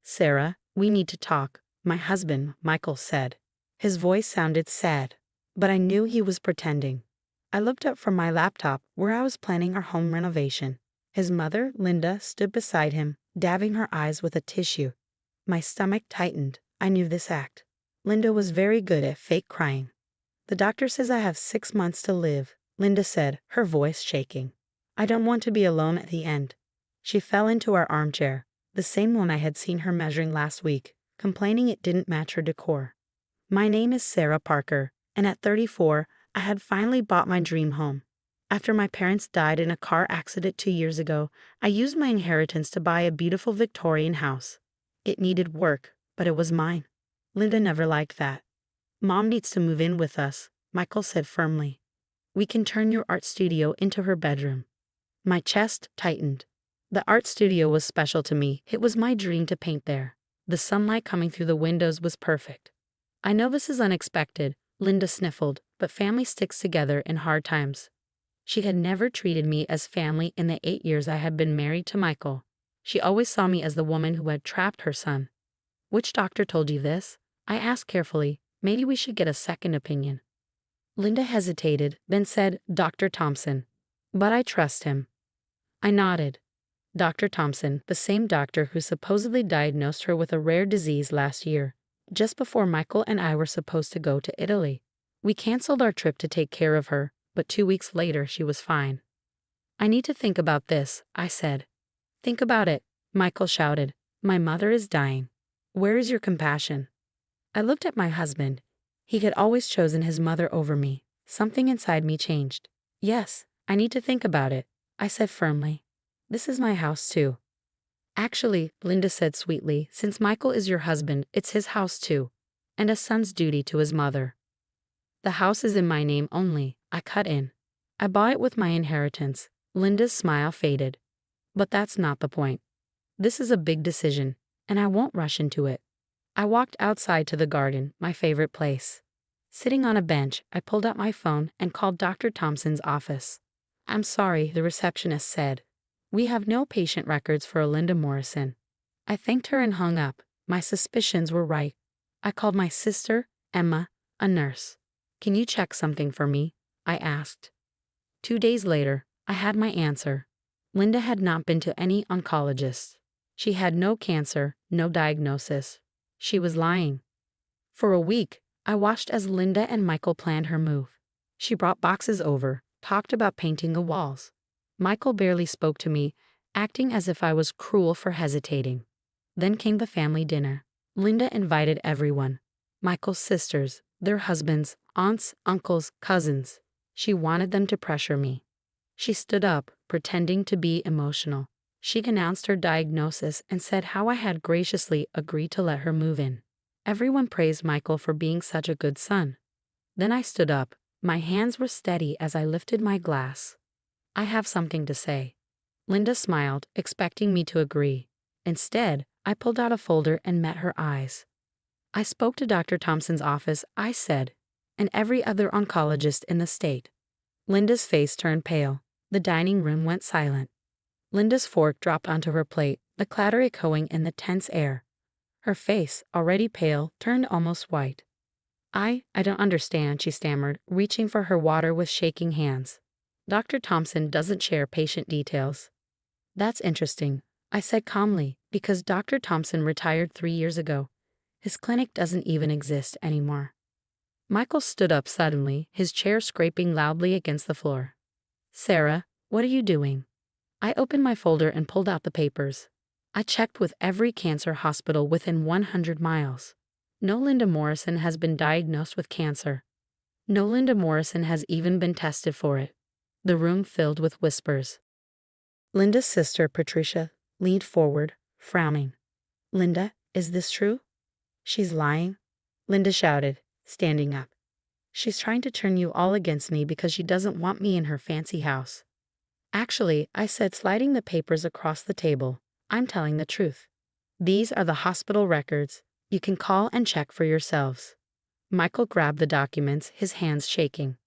Sarah, we need to talk, my husband, Michael said. His voice sounded sad, but I knew he was pretending. I looked up from my laptop where I was planning our home renovation. His mother, Linda, stood beside him, dabbing her eyes with a tissue. My stomach tightened. I knew this act. Linda was very good at fake crying. The doctor says I have 6 months to live, Linda said, her voice shaking. I don't want to be alone at the end. She fell into our armchair, the same one I had seen her measuring last week, complaining it didn't match her decor. My name is Sarah Parker, and at 34, I had finally bought my dream home. After my parents died in a car accident 2 years ago, I used my inheritance to buy a beautiful Victorian house. It needed work, but it was mine. Linda never liked that. Mom needs to move in with us, Michael said firmly. We can turn your art studio into her bedroom. My chest tightened. The art studio was special to me. It was my dream to paint there. The sunlight coming through the windows was perfect. I know this is unexpected, Linda sniffled, but family sticks together in hard times. She had never treated me as family in the 8 years I had been married to Michael. She always saw me as the woman who had trapped her son. Which doctor told you this? I asked carefully. Maybe we should get a second opinion. Linda hesitated, then said, Dr. Thompson. But I trust him. I nodded. Dr. Thompson, the same doctor who supposedly diagnosed her with a rare disease last year, just before Michael and I were supposed to go to Italy. We canceled our trip to take care of her, but 2 weeks later she was fine. I need to think about this, I said. Think about it, Michael shouted. My mother is dying. Where is your compassion? I looked at my husband. He had always chosen his mother over me. Something inside me changed. Yes, I need to think about it, I said firmly. This is my house too. Actually, Linda said sweetly, since Michael is your husband, it's his house too, and a son's duty to his mother. The house is in my name only, I cut in. I bought it with my inheritance. Linda's smile faded. But that's not the point. This is a big decision, and I won't rush into it. I walked outside to the garden, my favorite place. Sitting on a bench, I pulled out my phone and called Dr. Thompson's office. I'm sorry, the receptionist said. We have no patient records for a Linda Morrison. I thanked her and hung up. My suspicions were right. I called my sister, Emma, a nurse. Can you check something for me? I asked. 2 days later, I had my answer. Linda had not been to any oncologist. She had no cancer, no diagnosis. She was lying. For a week, I watched as Linda and Michael planned her move. She brought boxes over, talked about painting the walls. Michael barely spoke to me, acting as if I was cruel for hesitating. Then came the family dinner. Linda invited everyone. Michael's sisters, their husbands, aunts, uncles, cousins. She wanted them to pressure me. She stood up, pretending to be emotional. She announced her diagnosis and said how I had graciously agreed to let her move in. Everyone praised Michael for being such a good son. Then I stood up. My hands were steady as I lifted my glass. I have something to say. Linda smiled, expecting me to agree. Instead, I pulled out a folder and met her eyes. I spoke to Dr. Thompson's office, I said, and every other oncologist in the state. Linda's face turned pale. The dining room went silent. Linda's fork dropped onto her plate, the clatter echoing in the tense air. Her face, already pale, turned almost white. I don't understand, she stammered, reaching for her water with shaking hands. Dr. Thompson doesn't share patient details. That's interesting, I said calmly, because Dr. Thompson retired 3 years ago. His clinic doesn't even exist anymore. Michael stood up suddenly, his chair scraping loudly against the floor. Sarah, what are you doing? I opened my folder and pulled out the papers. I checked with every cancer hospital within 100 miles. No Linda Morrison has been diagnosed with cancer. No Linda Morrison has even been tested for it. The room filled with whispers. Linda's sister, Patricia, leaned forward, frowning. Linda, is this true? She's lying, Linda shouted, standing up. She's trying to turn you all against me because she doesn't want me in her fancy house. Actually, I said, sliding the papers across the table, I'm telling the truth. These are the hospital records. You can call and check for yourselves. Michael grabbed the documents, his hands shaking.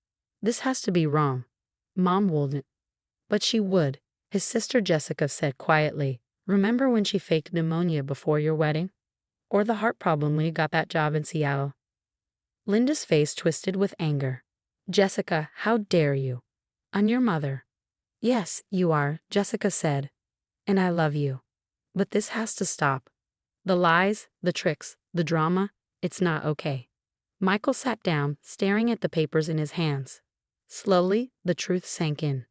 This has to be wrong. Mom wouldn't. But she would, his sister Jessica said quietly. Remember when she faked pneumonia before your wedding? Or the heart problem when you got that job in Seattle? Linda's face twisted with anger. Jessica, how dare you? I'm your mother. Yes, you are, Jessica said. And I love you. But this has to stop. The lies, the tricks, the drama, it's not okay. Michael sat down, staring at the papers in his hands. Slowly, the truth sank in.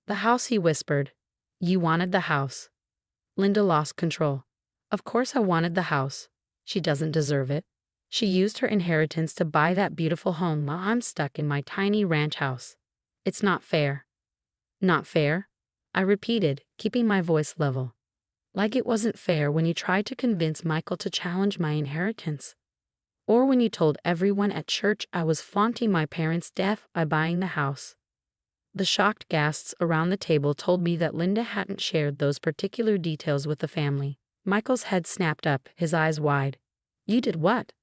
The house, he whispered. You wanted the house. Linda lost control. Of course I wanted the house. She doesn't deserve it. She used her inheritance to buy that beautiful home while I'm stuck in my tiny ranch house. It's not fair. Not fair? I repeated, keeping my voice level. Like it wasn't fair when you tried to convince Michael to challenge my inheritance. Or when you told everyone at church I was flaunting my parents' death by buying the house. The shocked gasps around the table told me that Linda hadn't shared those particular details with the family. Michael's head snapped up, his eyes wide. You did what?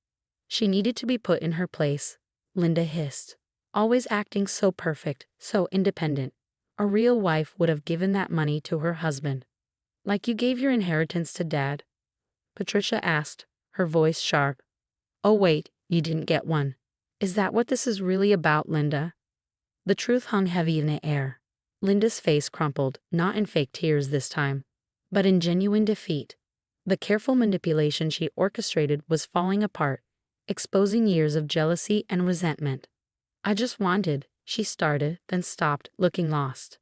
She needed to be put in her place, Linda hissed. Always acting so perfect, so independent. A real wife would have given that money to her husband. Like you gave your inheritance to Dad? Patricia asked, her voice sharp. Oh wait, you didn't get one. Is that what this is really about, Linda? The truth hung heavy in the air. Linda's face crumpled, not in fake tears this time, but in genuine defeat. The careful manipulation she orchestrated was falling apart, exposing years of jealousy and resentment. I just wanted, she started, then stopped, looking lost.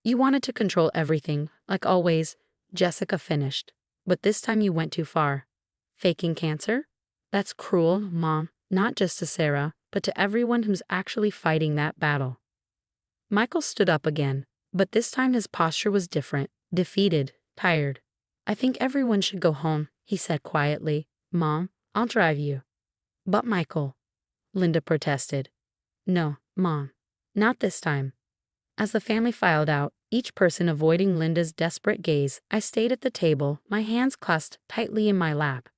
You wanted to control everything, like always, Jessica finished. But this time you went too far. Faking cancer? That's cruel, Mom, not just to Sarah, but to everyone who's actually fighting that battle. Michael stood up again, but this time his posture was different, defeated, tired. I think everyone should go home, he said quietly. Mom, I'll drive you. But Michael, Linda protested. No, Mom, not this time. As the family filed out, each person avoiding Linda's desperate gaze, I stayed at the table, my hands clasped tightly in my lap.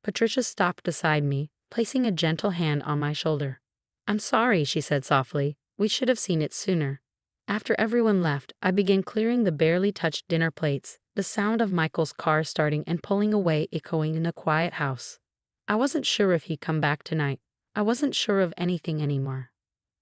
Patricia stopped beside me, placing a gentle hand on my shoulder. I'm sorry, she said softly. We should have seen it sooner. After everyone left, I began clearing the barely touched dinner plates, the sound of Michael's car starting and pulling away echoing in the quiet house. I wasn't sure if he'd come back tonight. I wasn't sure of anything anymore.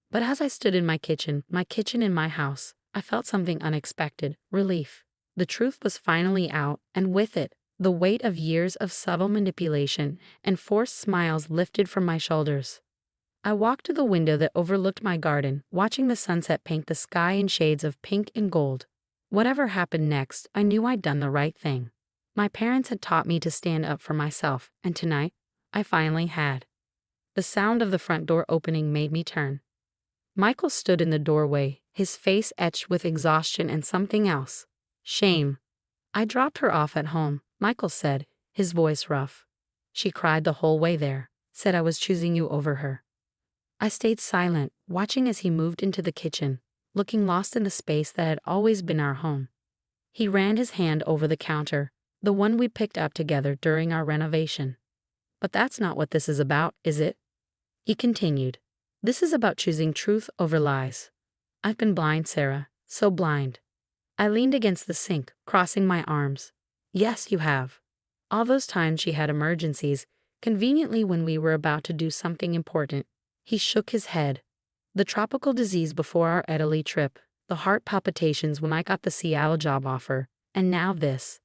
But as I stood in my kitchen in my house, I felt something unexpected, relief. The truth was finally out, and with it, the weight of years of subtle manipulation and forced smiles lifted from my shoulders. I walked to the window that overlooked my garden, watching the sunset paint the sky in shades of pink and gold. Whatever happened next, I knew I'd done the right thing. My parents had taught me to stand up for myself, and tonight, I finally had. The sound of the front door opening made me turn. Michael stood in the doorway, his face etched with exhaustion and something else. Shame. I dropped her off at home, Michael said, his voice rough. She cried the whole way there, said I was choosing you over her. I stayed silent, watching as he moved into the kitchen, looking lost in the space that had always been our home. He ran his hand over the counter, the one we picked up together during our renovation. But that's not what this is about, is it? He continued. This is about choosing truth over lies. I've been blind, Sarah, so blind. I leaned against the sink, crossing my arms. Yes, you have. All those times she had emergencies, conveniently when we were about to do something important. He shook his head. The tropical disease before our Italy trip, the heart palpitations when I got the Seattle job offer, and now this.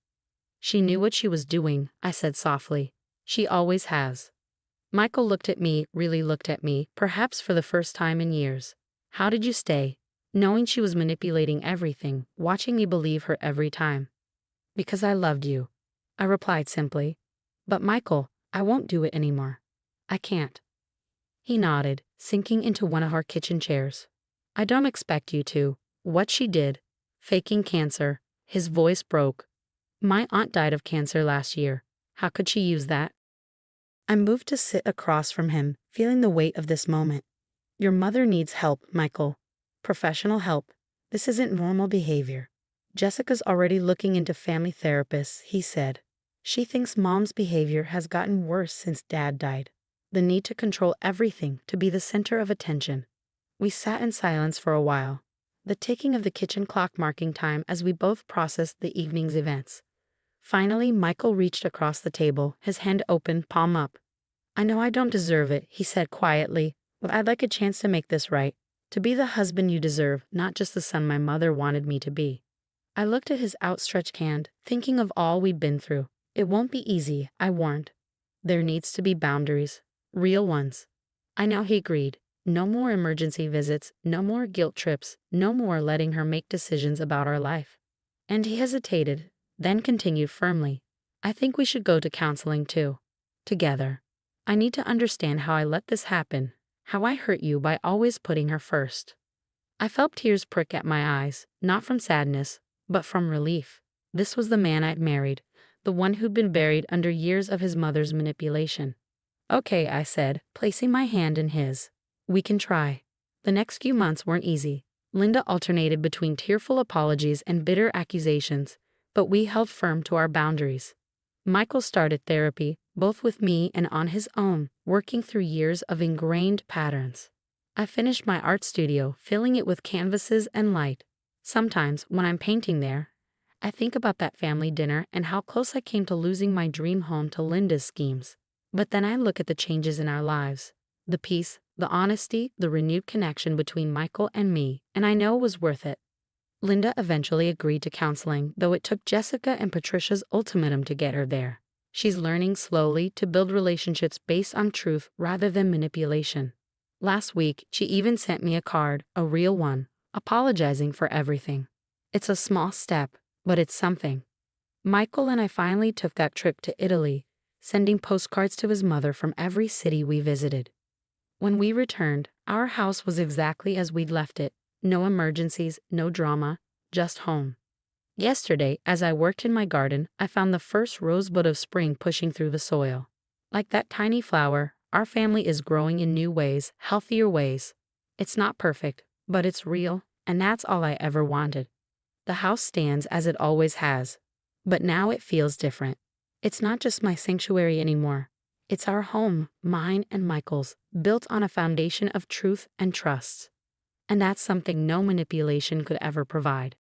She knew what she was doing, I said softly. She always has. Michael looked at me, really looked at me, perhaps for the first time in years. How did you stay? Knowing she was manipulating everything, watching me believe her every time. Because I loved you, I replied simply. But Michael, I won't do it anymore. I can't. He nodded, sinking into one of our kitchen chairs. I don't expect you to. What she did, faking cancer, his voice broke. My aunt died of cancer last year. How could she use that? I moved to sit across from him, feeling the weight of this moment. Your mother needs help, Michael. Professional help. This isn't normal behavior. Jessica's already looking into family therapists, he said. She thinks Mom's behavior has gotten worse since Dad died. The need to control everything, to be the center of attention. We sat in silence for a while, the ticking of the kitchen clock marking time as we both processed the evening's events. Finally, Michael reached across the table, his hand open, palm up. I know I don't deserve it, he said quietly, but I'd like a chance to make this right. To be the husband you deserve, not just the son my mother wanted me to be. I looked at his outstretched hand, thinking of all we'd been through. It won't be easy, I warned. There needs to be boundaries. Real ones. I know, he agreed. No more emergency visits, no more guilt trips, no more letting her make decisions about our life. And he hesitated, then continued firmly. I think we should go to counseling too. Together. I need to understand how I let this happen, how I hurt you by always putting her first. I felt tears prick at my eyes, not from sadness, but from relief. This was the man I'd married, the one who'd been buried under years of his mother's manipulation. Okay, I said, placing my hand in his. We can try. The next few months weren't easy. Linda alternated between tearful apologies and bitter accusations, but we held firm to our boundaries. Michael started therapy, both with me and on his own, working through years of ingrained patterns. I finished my art studio, filling it with canvases and light. Sometimes, when I'm painting there, I think about that family dinner and how close I came to losing my dream home to Linda's schemes. But then I look at the changes in our lives, the peace, the honesty, the renewed connection between Michael and me, and I know it was worth it. Linda eventually agreed to counseling, though it took Jessica and Patricia's ultimatum to get her there. She's learning slowly to build relationships based on truth rather than manipulation. Last week, she even sent me a card, a real one, apologizing for everything. It's a small step, but it's something. Michael and I finally took that trip to Italy, sending postcards to his mother from every city we visited. When we returned, our house was exactly as we'd left it. No emergencies, no drama, just home. Yesterday, as I worked in my garden, I found the first rosebud of spring pushing through the soil. Like that tiny flower, our family is growing in new ways, healthier ways. It's not perfect, but it's real, and that's all I ever wanted. The house stands as it always has, but now it feels different. It's not just my sanctuary anymore. It's our home, mine and Michael's, built on a foundation of truth and trust. And that's something no manipulation could ever provide.